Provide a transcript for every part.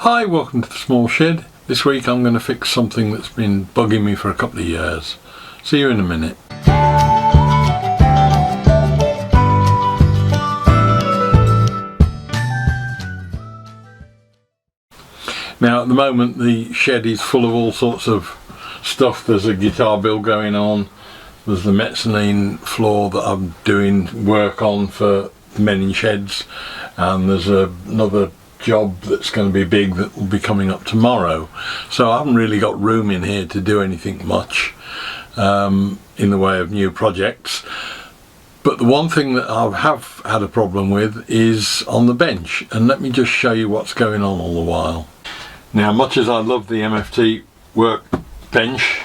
Hi, welcome to the Small Shed. This week I'm going to fix something that's been bugging me for a couple of years. See you in a minute. Now at the moment the shed is full of all sorts of stuff. There's a guitar build going on, there's the mezzanine floor that I'm doing work on for many sheds, and there's another job that's going to be big that will be coming up tomorrow. So I haven't really got room in here to do anything much in the way of new projects. But the one thing that I have had a problem with is on the bench, and let me just show you what's going on all the while. Now, much as I love the MFT workbench,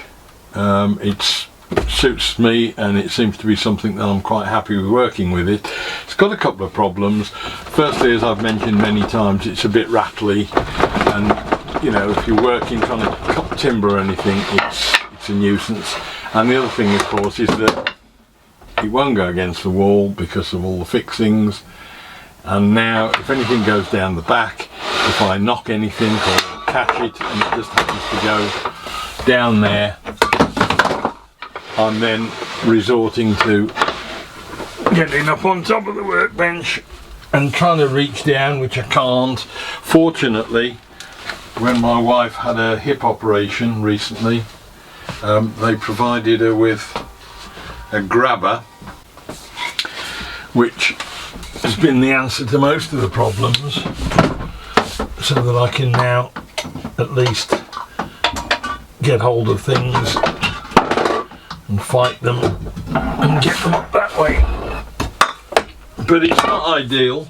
it suits me and it seems to be something that I'm quite happy with working with it. It's got a couple of problems. Firstly, as I've mentioned many times, it's a bit rattly, and you know, if you're working trying to cut timber or anything, it's a nuisance. And the other thing, of course, is that it won't go against the wall because of all the fixings. And now, if anything goes down the back, if I knock anything or catch it and it just happens to go down there, I'm then resorting to getting up on top of the workbench and trying to reach down, which I can't. Fortunately, when my wife had a hip operation recently, they provided her with a grabber, which has been the answer to most of the problems, so that I can now at least get hold of things and fight them and get them up that way. But it's not ideal,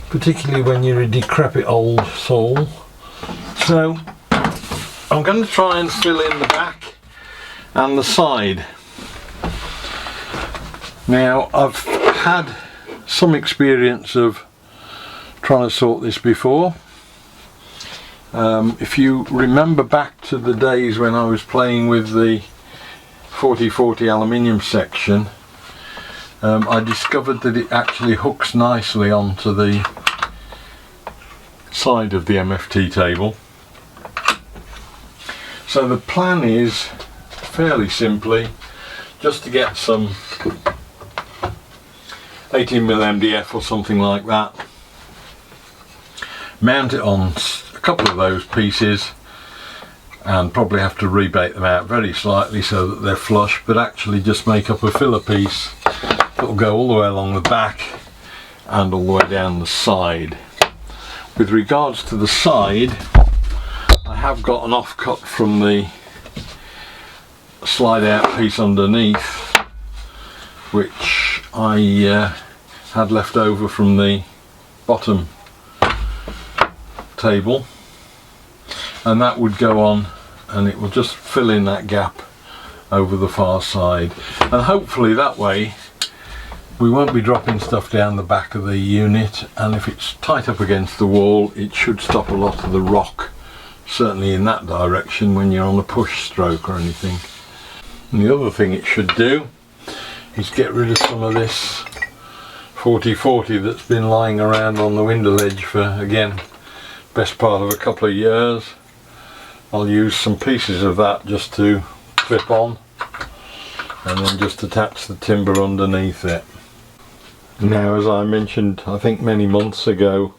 particularly when you're a decrepit old soul. So I'm going to try and fill in the back and the side. Now, I've had some experience of trying to sort this before. If you remember back to the days when I was playing with the 40/40 aluminium section, I discovered that it actually hooks nicely onto the side of the MFT table. So the plan is, fairly simply, just to get some 18mm MDF or something like that, mount it on a couple of those pieces, and probably have to rebate them out very slightly so that they're flush, but actually just make up a filler piece that will go all the way along the back and all the way down the side. With regards to the side, I have got an offcut from the slide out piece underneath, which I had left over from the bottom table, and that would go on and it will just fill in that gap over the far side, and hopefully that way we won't be dropping stuff down the back of the unit, and if it's tight up against the wall it should stop a lot of the rock, certainly in that direction when you're on a push stroke or anything. And the other thing it should do is get rid of some of this 40/40 that's been lying around on the window ledge for, again, best part of a couple of years. I'll use some pieces of that just to clip on and then just attach the timber underneath it. Now, as I mentioned, I think many months ago,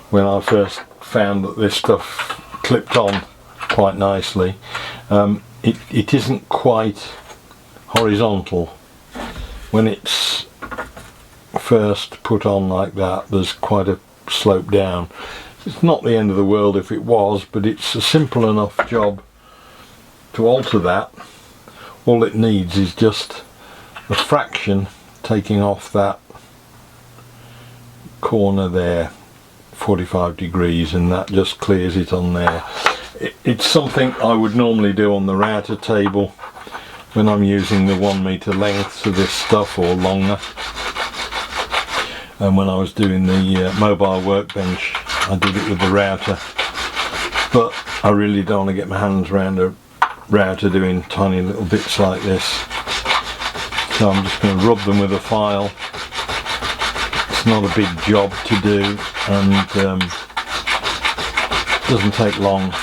when I first found that this stuff clipped on quite nicely, it isn't quite horizontal. When it's first put on like that, there's quite a slope down. It's not the end of the world if it was, but it's a simple enough job to alter that. All it needs is just a fraction taking off that corner there, 45 degrees, and that just clears it on there. It's something I would normally do on the router table when I'm using the 1 meter lengths of this stuff or longer, and when I was doing the mobile workbench I did it with the router, but I really don't want to get my hands around a router doing tiny little bits like this, so I'm just going to rub them with a file. It's not a big job to do, and Doesn't take long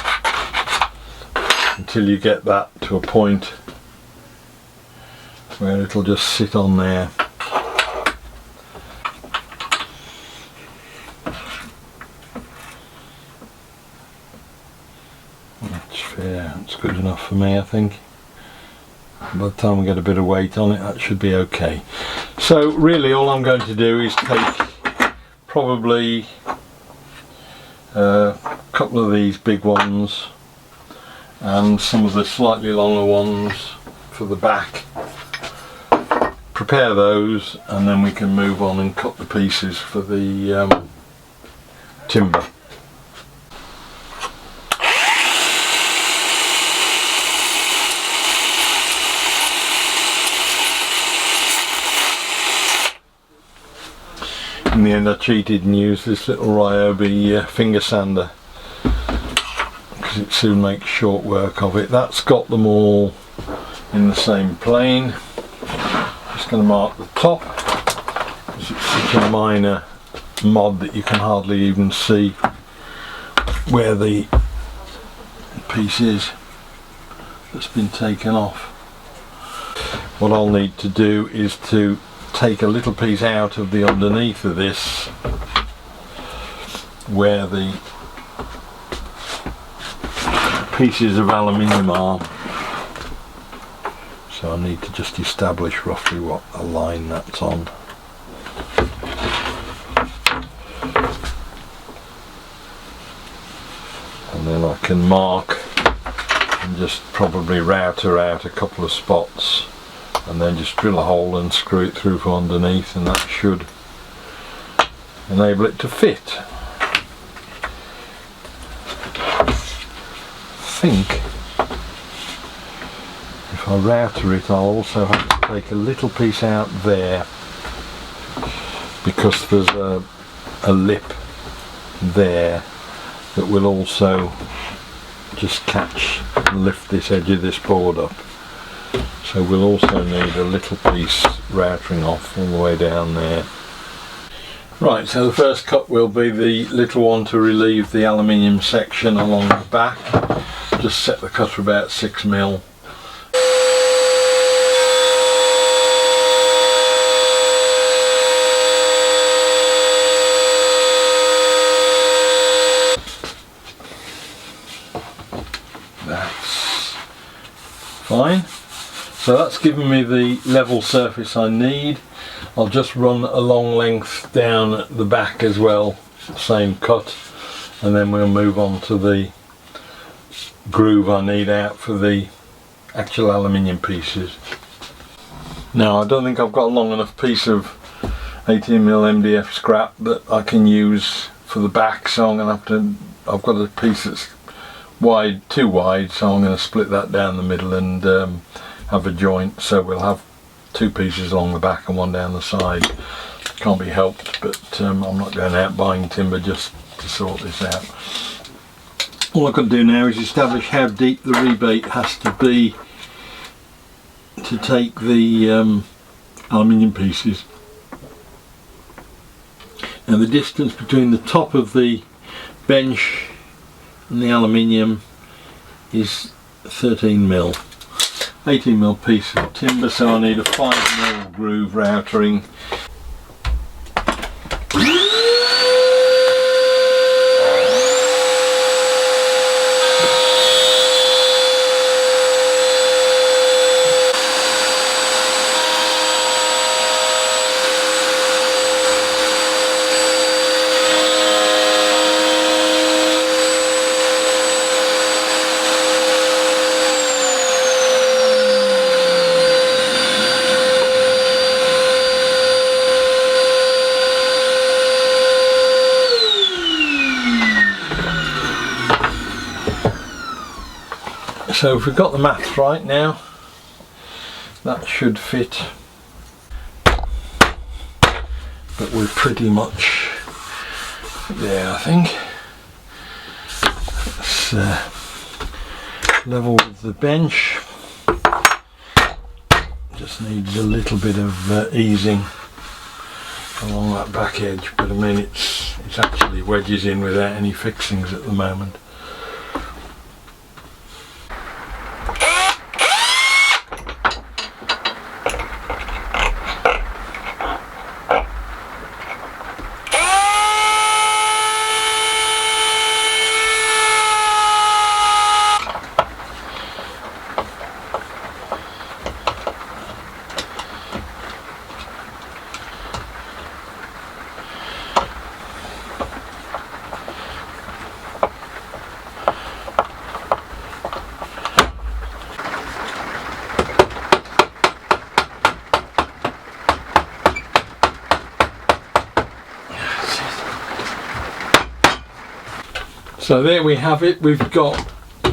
until you get that to a point where it'll just sit on there. That's fair, that's good enough for me, I think. By the time we get a bit of weight on it, that should be okay. So really all I'm going to do is take probably a couple of these big ones and some of the slightly longer ones for the back, prepare those, and then we can move on and cut the pieces for the timber. In the end I cheated and used this little Ryobi finger sander because it soon makes short work of it. That's got them all in the same plane. Just going to mark the top because it's such a minor mod that you can hardly even see where the piece is that's been taken off. What I'll need to do is to take a little piece out of the underneath of this where the pieces of aluminium are, so I need to just establish roughly what a line that's on. And then I can mark and just probably router out a couple of spots and then just drill a hole and screw it through from underneath, and that should enable it to fit. I think if I router it I'll also have to take a little piece out there because there's a lip there that will also just catch and lift this edge of this board up. So we'll also need a little piece routering off all the way down there. Right, so the first cut will be the little one to relieve the aluminium section along the back. Just set the cutter about 6mm. That's fine. So that's given me the level surface I need. I'll just run a long length down the back as well, same cut, and then we'll move on to the groove I need out for the actual aluminium pieces. Now I don't think I've got a long enough piece of 18mm MDF scrap that I can use for the back, so I'm going to have to, I've got a piece that's wide, too wide, so I'm going to split that down the middle and have a joint, so we'll have two pieces along the back and one down the side. Can't be helped, but I'm not going out buying timber just to sort this out. All I've got to do now is establish how deep the rebate has to be to take the aluminium pieces. Now the distance between the top of the bench and the aluminium is 13mm. 18mm piece of timber, so I need a 5mm groove routering. So if we've got the maths right now, that should fit, but we're pretty much there, I think. Let's level with the bench. Just needs a little bit of easing along that back edge, but I mean it's actually wedges in without any fixings at the moment. So there we have it. We've got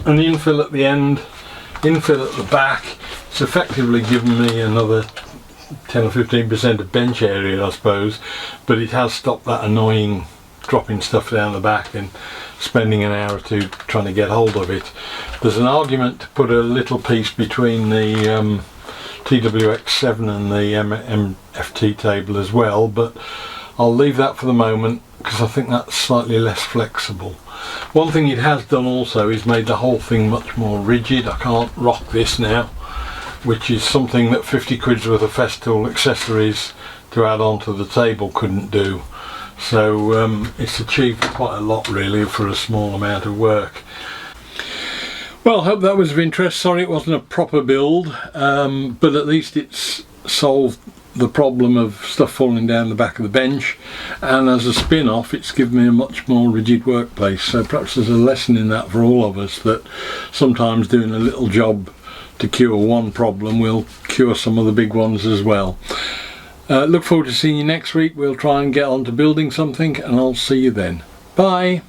an infill at the end, infill at the back. It's effectively given me another 10 or 15% of bench area, I suppose, but it has stopped that annoying dropping stuff down the back and spending an hour or two trying to get hold of it. There's an argument to put a little piece between the TWX7 and the MFT table as well, but I'll leave that for the moment because I think that's slightly less flexible. One thing it has done also is made the whole thing much more rigid. I can't rock this now, which is something that 50 quid's worth of Festool accessories to add on to the table couldn't do. So it's achieved quite a lot really for a small amount of work. Well, I hope that was of interest. Sorry it wasn't a proper build, but at least it's solved the problem of stuff falling down the back of the bench, and as a spin-off it's given me a much more rigid workplace. So perhaps there's a lesson in that for all of us, that sometimes doing a little job to cure one problem will cure some of the big ones as well. Look forward to seeing you next week. We'll try and get on to building something, and I'll see you then. Bye.